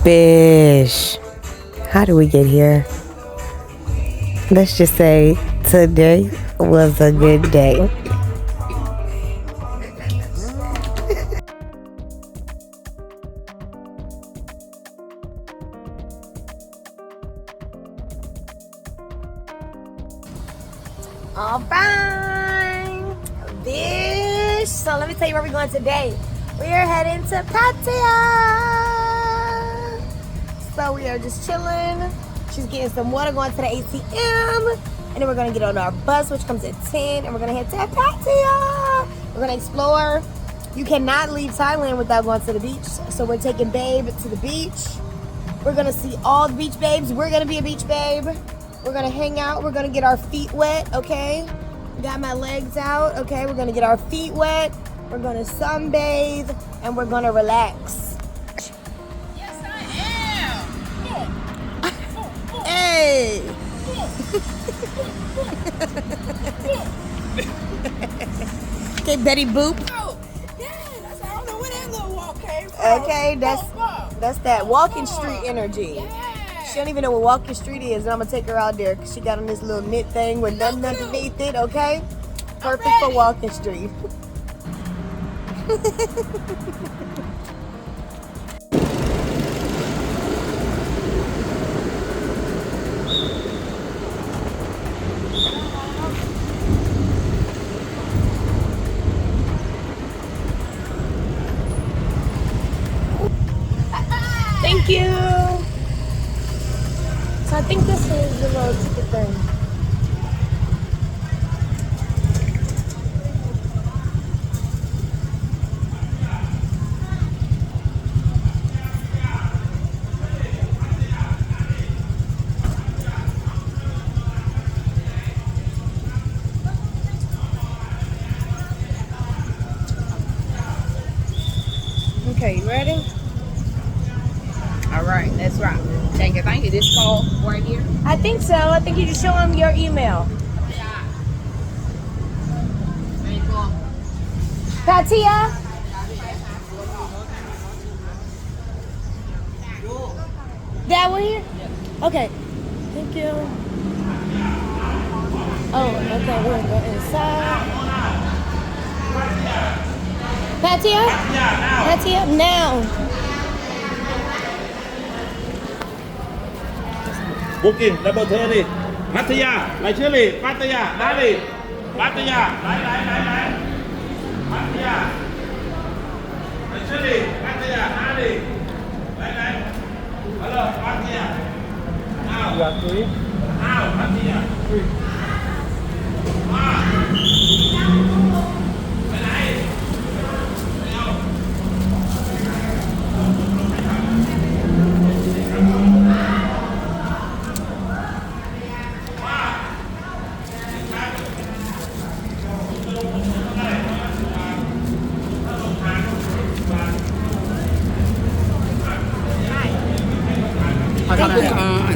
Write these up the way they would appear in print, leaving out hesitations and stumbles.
fish. How do we get here? Let's just say today was a good day. All right, bitch. So let me tell you where we're going today. We are heading to Pattaya. So we are just chilling. She's getting some water, going to the ATM, and then we're gonna get on our bus, which comes at 10, and we're gonna head to Pattaya. We're gonna explore. You cannot leave Thailand without going to the beach. So we're taking Babe to the beach. We're gonna see all the beach babes. We're gonna be a beach babe. We're gonna hang out. We're gonna get our feet wet, okay? Got my legs out, okay? We're gonna get our feet wet. We're gonna sunbathe, and we're gonna relax. Yes, I am. Hey! Okay, Betty Boop. Oh, yeah, I don't know where that little walk came from. Okay, that's that Walking Street energy. Yeah. She don't even know what Walking Street is, and I'm gonna take her out there because she got on this little knit thing with nothing underneath it, okay? Perfect for Walking Street. Thank you. So I think this is the little ticket thing. Okay, you ready? All right, let's rock. Thank you. This call right here. I think so. I think you just show them your email. Pattaya? That one here? Okay. Thank you. Oh, okay. We're gonna go inside. Pattaya? Pattaya now. Booking laboratory พัทยาไรเชื่อเลยพัทยาได้เลยพัทยาไหนพัทยาไรเชื่อเลยพัทยาได้เลยไหนฮัลโหลพัทยาอ้าวพัทยาไปไหนไม่เอา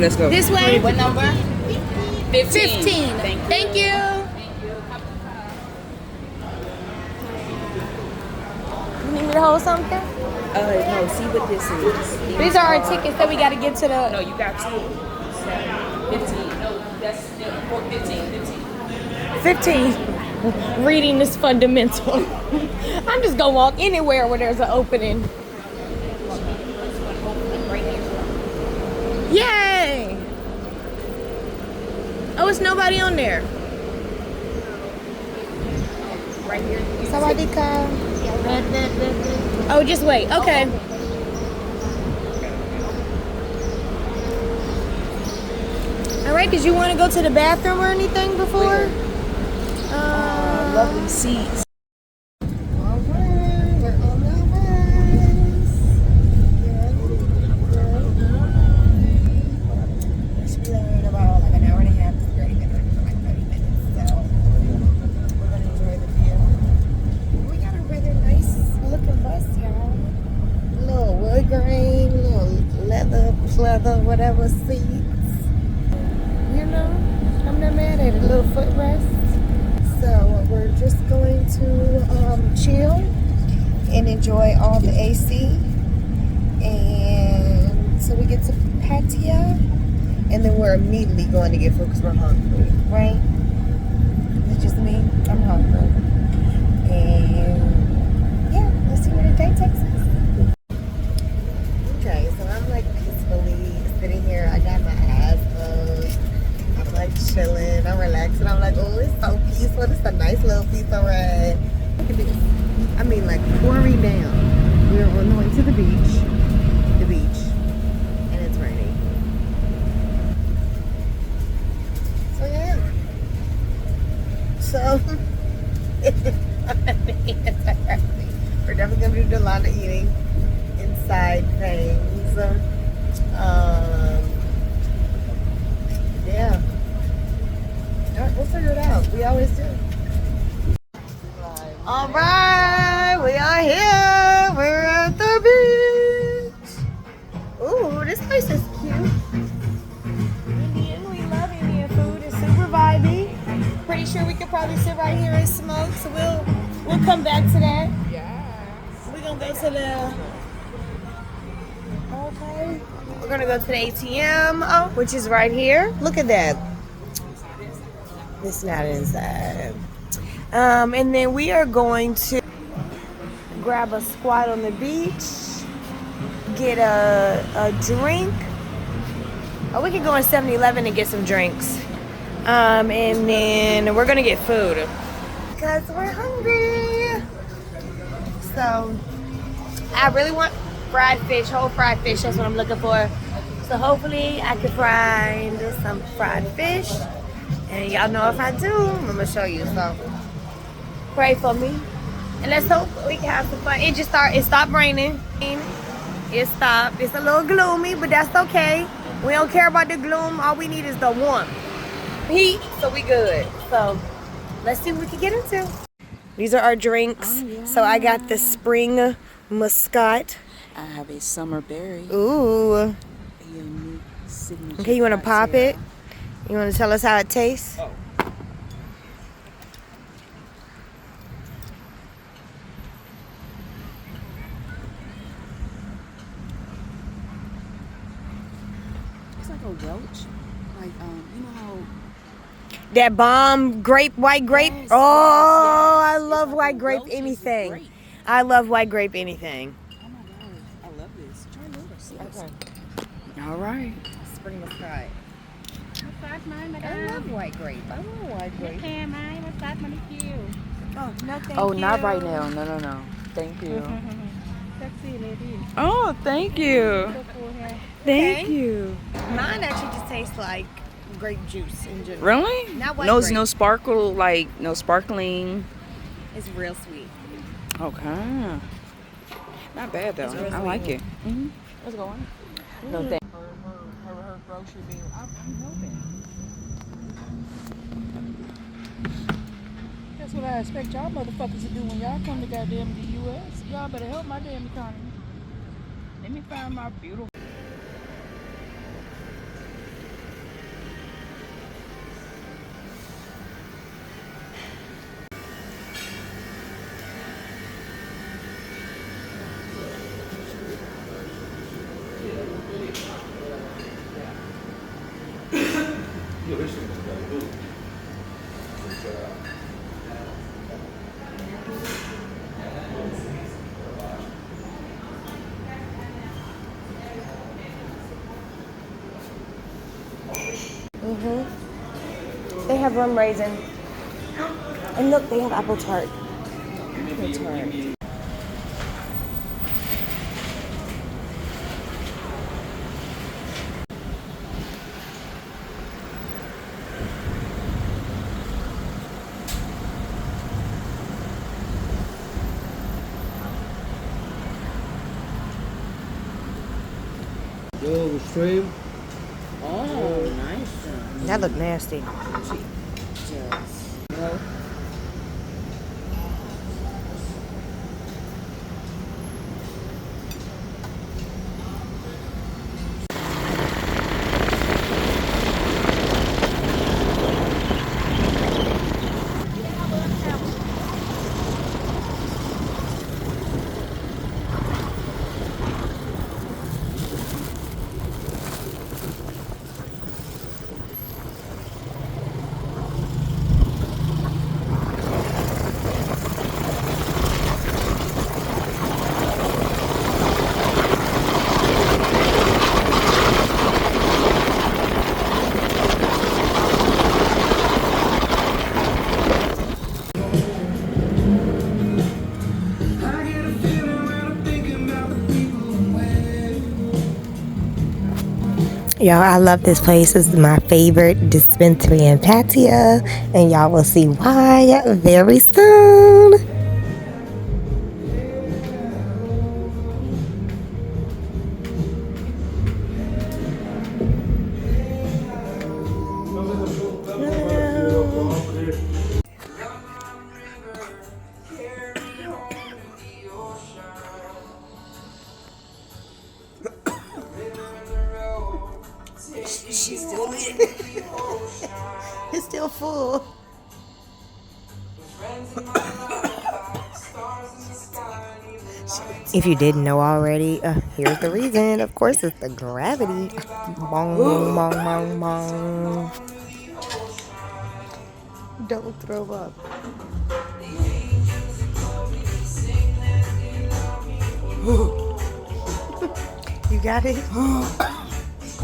Let's go. This way? What number? 15. Thank you. You need me to hold something? No, see what this is. These are our tickets that we got to get to the... No, you got 2. 15. No, that's 15. 15. Reading is fundamental. I'm just going to walk anywhere where there's an opening. Yay! Oh, it's nobody on there. Right here. Sawadika. Oh, just wait. Okay. All right, did you want to go to the bathroom or anything before? Lovely seats. Whatever seats, you know, I'm not mad at it. A little footrest. So we're just going to chill and enjoy all the AC and Pattaya, and then we're immediately going to get food because we're hungry, right? It's just me. I'm hungry. And yeah, let's see where the day takes us. Okay, so I'm like peacefully sitting here. I got my eyes closed. I'm like chilling. I'm relaxing. I'm like, oh, it's so peaceful. It's a nice little piece of ride. Look at this. I mean, like pouring down. We're on the way to the beach. And it's raining. So yeah. So we're definitely gonna do a lot of eating inside things. Yeah. We'll figure it out. We always do. All right, we are here. We're at the beach. Ooh, this place is cute. Indian, we love Indian food. It's super vibey. Pretty sure we could probably sit right here and smoke. So we'll come back to that. Yeah. We're gonna go to the. Okay. We're gonna go to the ATM, which is right here. Look at that. It's not inside. And then we are going to grab a squat on the beach, get a drink. Or we can go in 7-Eleven and get some drinks. And then we're gonna get food because we're hungry. So I really want fried fish, whole fried fish. That's what I'm looking for. So hopefully I can find some fried fish. And y'all know if I do, I'm gonna show you. So pray for me. And let's hope we can have some fun. It stopped raining. It stopped. It's a little gloomy, but that's okay. We don't care about the gloom. All we need is the warmth. Heat, so we good. So let's see what we can get into. These are our drinks. Oh, yeah. So I got the spring muscat. I have a summer berry. Ooh. A unique signature. Okay, you want to pop cocktail. it? You want to tell us how it tastes? Oh. It's like a Welch. Like, you know how That bomb grape, white grape. Yes, Oh, yes, I yes. love It's like white a grape Welch's anything. grape. I love white grape anything. Oh my gosh, I love this. Try this. Okay. All right. Spring muscat. Massage mine, I madam. love white grape. I love white Your grape. hair, mine. Massage manicure. Oh, no, thank Oh, you. not right now. No. Thank you. Sexy lady. Oh, thank you. So cool hair. Thank Okay. you. Mine actually just tastes like grape juice in general. Really? Not white no, grape. no sparkle, like no sparkling. It's real sweet. Okay. Not bad though. It's real I like sweet. it. Let's go on. No thank. Her grocery bill. I'm helping. That's what I expect y'all motherfuckers to do when y'all come to goddamn the U.S. Y'all better help my damn economy. Let me find my beautiful. They have rum raisin. And look, they have apple tart. Apple tart. Yo, stream. Oh, nice. That look nasty. Y'all, I love this place. This is my favorite dispensary in Pattaya, and y'all will see why very soon. She's still lit. It's still full. If you didn't know already, here's the reason. Of course, it's the gravity. Bong, bong, bong, bong, bong. Don't throw up. You got it?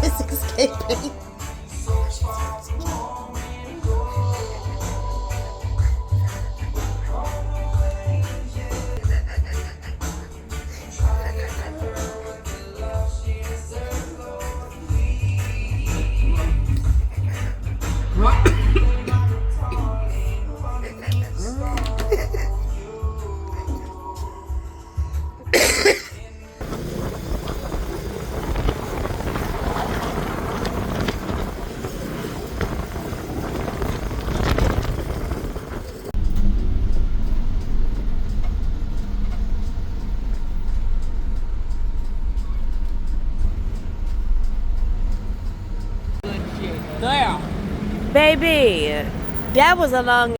It's escaping. There. Baby, that was a long